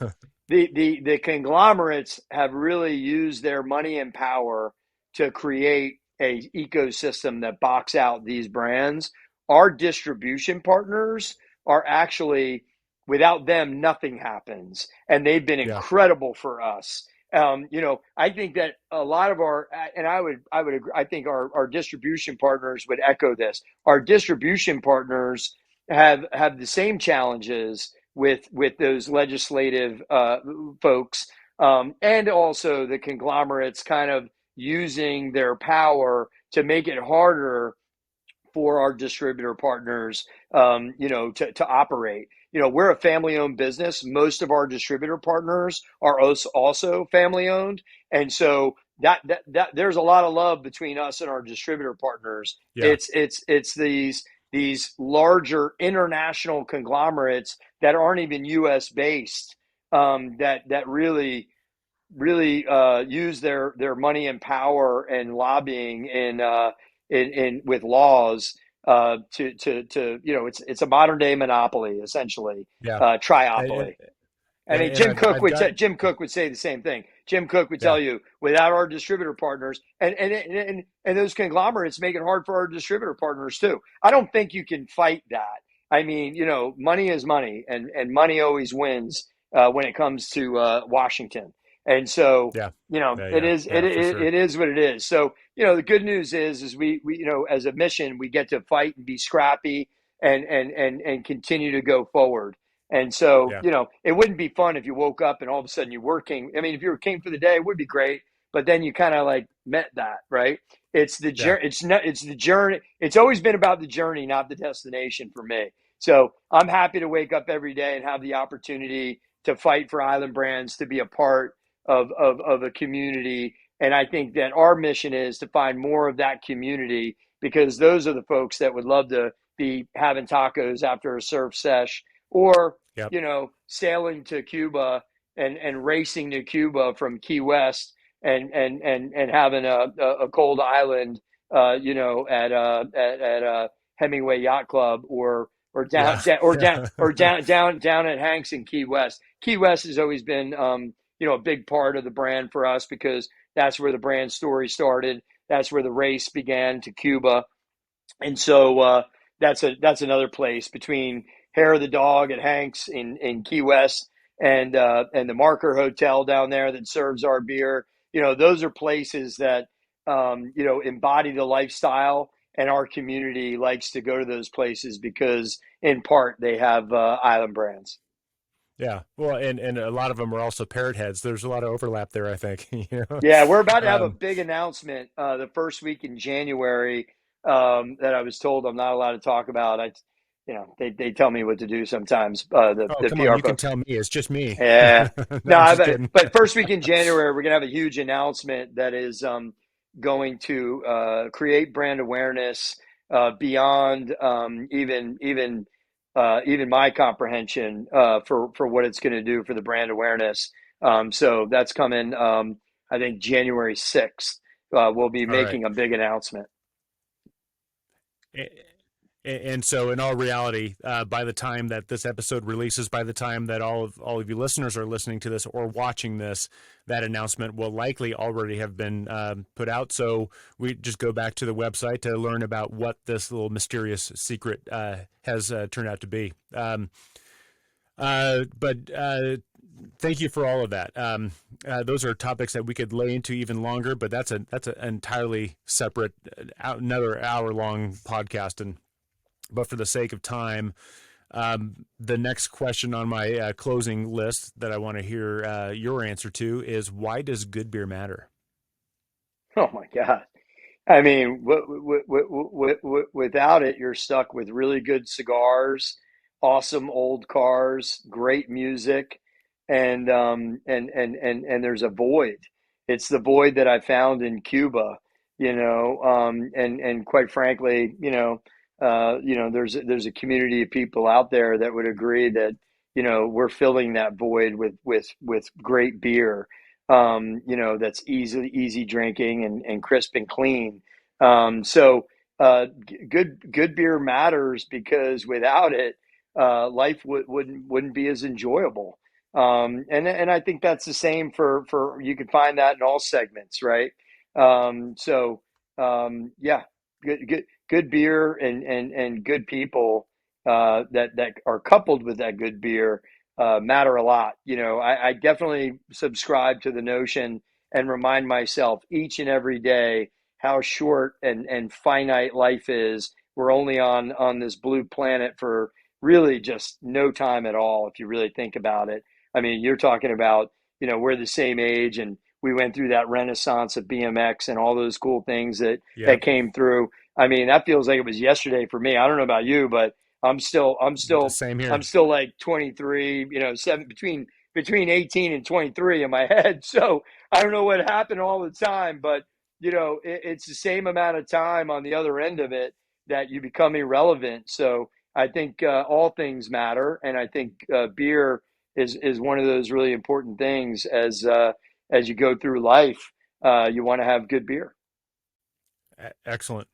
the conglomerates have really used their money and power to create a ecosystem that box out these brands. Our distribution partners are actually, without them, nothing happens, and they've been Yeah, incredible for us. I think that a lot of our, and I would agree, I think our distribution partners would echo this. Our distribution partners have the same challenges with those legislative folks, and also the conglomerates kind of using their power to make it harder for our distributor partners, to operate. We're a family-owned business. Most of our distributor partners are also family-owned, and so that there's a lot of love between us and our distributor partners. yeah, It's these larger international conglomerates that aren't even U.S. based, that really use their money and power and lobbying in with laws, it's a modern day monopoly, essentially, yeah. And, triopoly. I mean, and I've got Jim Cook would say the same thing. Jim Cook would yeah, tell you, without our distributor partners, and those conglomerates make it hard for our distributor partners too. I don't think you can fight that. I mean, money is money, and money always wins when it comes to Washington. And so, yeah, it yeah, is it, yeah, for it sure. it is what it is. So, the good news is we as a mission, we get to fight and be scrappy and continue to go forward. And so, Yeah, it wouldn't be fun if you woke up and all of a sudden you're working. I mean, if you were king for the day, it would be great, but then you kind of like met that, right? It's the yeah, journey. It's not. It's the journey. It's always been about the journey, not the destination for me. So I'm happy to wake up every day and have the opportunity to fight for Island Brands, to be a part of a community. And I think that our mission is to find more of that community, because those are the folks that would love to be having tacos after a surf sesh, or yeah, sailing to Cuba and racing to Cuba from Key West, and having a cold island, at Hemingway Yacht Club, or yeah, down at Hanks in Key West. Key West has always been, a big part of the brand for us, because that's where the brand story started. That's where the race began to Cuba. And so that's another place between Hair of the Dog at Hanks in Key West, and the Marker Hotel down there that serves our beer. Those are places that embody the lifestyle, and our community likes to go to those places because, in part, they have island brands. yeah. Well, and a lot of them are also parrot heads. There's a lot of overlap there, I think. Yeah, we're about to have a Um, big announcement the first week in January, that I was told I'm not allowed to talk about. They tell me what to do sometimes. oh, The come on, PR you can folks. tell me. It's just me. Yeah, No, no, I'm I just bet. kidding. But first week in January, we're gonna have a huge announcement that is going to create brand awareness beyond even even my comprehension for what it's going to do for the brand awareness. So that's coming. I think January 6th. We'll be All right. making a big announcement. And so, in all reality, by the time that this episode releases, by the time that all of you listeners are listening to this or watching this, that announcement will likely already have been put out. So we just go back to the website to learn about what this little mysterious secret has turned out to be. But thank you for all of that. Those are topics that we could lay into even longer, but that's an entirely separate, another hour long podcast. And but for the sake of time, the next question on my closing list that I want to hear your answer to is, why does good beer matter? Oh my God. I mean, without it, you're stuck with really good cigars, awesome old cars, great music, and there's a void. It's the void that I found in Cuba, and quite frankly, there's a community of people out there that would agree that, we're filling that void with great beer, that's easy drinking and crisp and clean. So good beer matters because without it, life wouldn't be as enjoyable. And I think that's the same for you can find that in all segments, right? So yeah, good beer and good people that are coupled with that good beer matter a lot. I definitely subscribe to the notion and remind myself each and every day how short and finite life is. We're only on this blue planet for really just no time at all, if you really think about it. I mean, you're talking about, we're the same age and we went through that renaissance of BMX and all those cool things that Yep, came through. I mean, that feels like it was yesterday for me. I don't know about you, but I'm still I'm still same here. I'm still like 23, between 18 and 23 in my head. So I don't know what happened all the time, but it's the same amount of time on the other end of it that you become irrelevant. So I think all things matter, and I think beer is one of those really important things as you go through life. You want to have good beer. Excellent.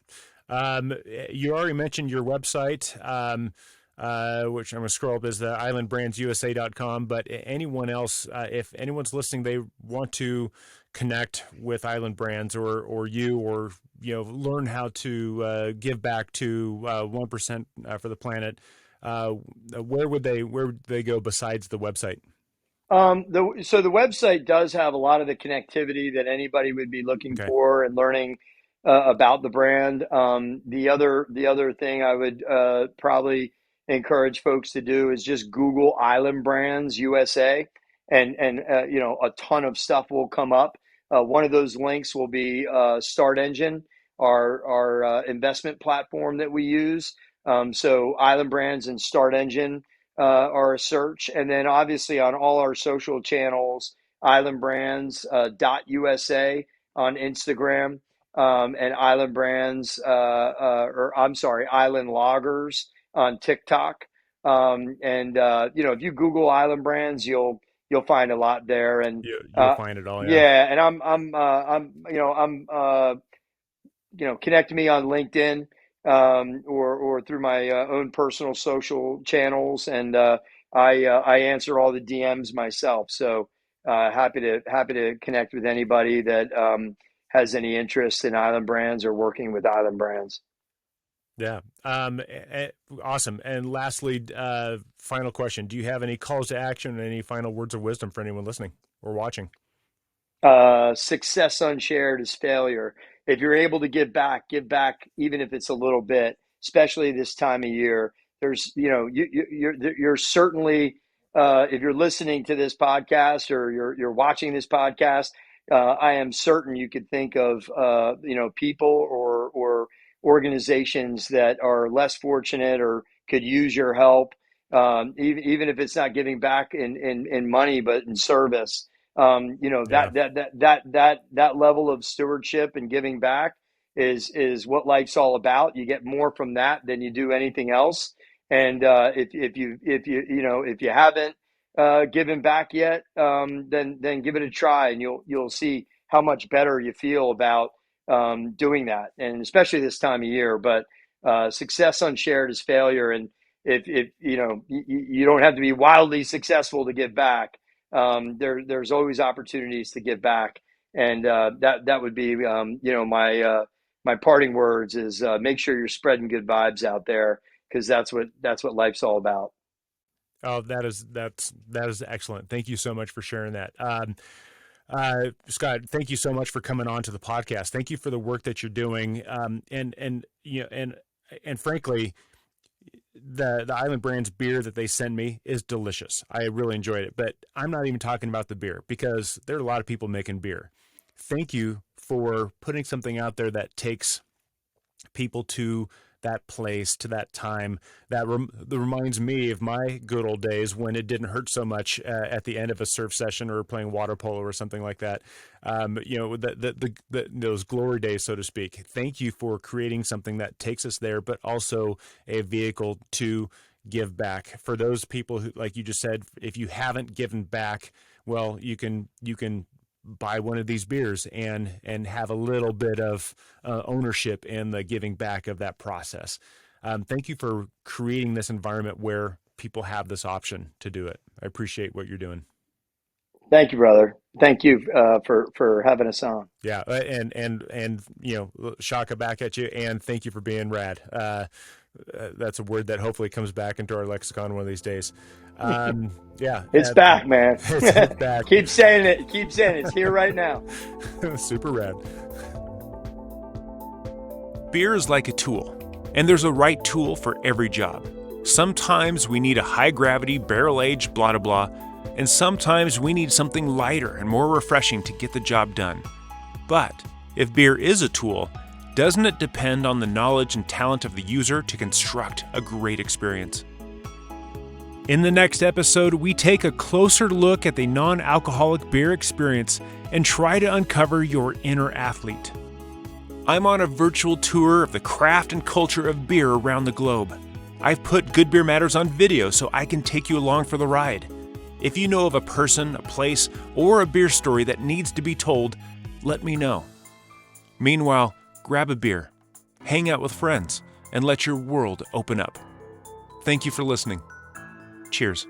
You already mentioned your website, which I'm going to scroll up, is the islandbrandsusa.com. But anyone else, if anyone's listening, they want to connect with Island Brands or you, or learn how to give back to 1% for the planet. Where would they go besides the website? So the website does have a lot of the connectivity that anybody would be looking Okay. for and learning about the brand. The other thing I would probably encourage folks to do is just Google Island Brands USA, and a ton of stuff will come up. One of those links will be Start Engine, our investment platform that we use. So Island Brands and Start Engine are a search. And then obviously on all our social channels, Island Brands .usa on Instagram, and Island Brands, or I'm sorry, Island Loggers on TikTok. And if you Google Island Brands, you'll find a lot there. And You'll find it all. Yeah. yeah, and I'm connect me on LinkedIn, or through my own personal social channels, and I answer all the DMs myself. So happy to connect with anybody that has any interest in Island Brands or working with Island Brands. Yeah. Awesome. And lastly, final question. Do you have any calls to action and any final words of wisdom for anyone listening or watching? Success unshared is failure. If you're able to give back, even if it's a little bit, especially this time of year. There's, you're certainly, if you're listening to this podcast or you're watching this podcast, I am certain you could think of, people or organizations that are less fortunate or could use your help, even if it's not giving back in money, but in service. Yeah. That level of stewardship and giving back is what life's all about. You get more from that than you do anything else. And if you haven't given back yet, then give it a try, and you'll see how much better you feel about doing that, and especially this time of year. But success unshared is failure, and if you don't have to be wildly successful to give back. There's always opportunities to give back, and that would be my parting words is make sure you're spreading good vibes out there, because that's what life's all about. Oh, that is excellent. Thank you so much for sharing that. Scott, thank you so much for coming on to the podcast. Thank you for the work that you're doing. And frankly, the Island Brands beer that they send me is delicious. I really enjoyed it, but I'm not even talking about the beer, because there are a lot of people making beer. Thank you for putting something out there that takes people to that place, to that time, that reminds me of my good old days when it didn't hurt so much at the end of a surf session or playing water polo or something like that. Those glory days, so to speak. Thank you for creating something that takes us there, but also a vehicle to give back for those people who, like you just said, if you haven't given back, well, you can buy one of these beers and have a little bit of ownership in the giving back of that process. Thank you for creating this environment where people have this option to do it. I appreciate what you're doing. Thank you, brother. Thank you for having us on. Yeah, and Shaka back at you, and thank you for being rad. That's a word that hopefully comes back into our lexicon one of these days. Yeah, it's back, man. It's back. Keep saying it. Keep saying it. It's here right now. Super rad. Beer is like a tool, and there's a right tool for every job. Sometimes we need a high-gravity, barrel-aged blah, blah, blah, and sometimes we need something lighter and more refreshing to get the job done. But if beer is a tool, doesn't it depend on the knowledge and talent of the user to construct a great experience? In the next episode, we take a closer look at the non-alcoholic beer experience and try to uncover your inner athlete. I'm on a virtual tour of the craft and culture of beer around the globe. I've put Good Beer Matters on video so I can take you along for the ride. If you know of a person, a place, or a beer story that needs to be told, let me know. Meanwhile, grab a beer, hang out with friends, and let your world open up. Thank you for listening. Cheers.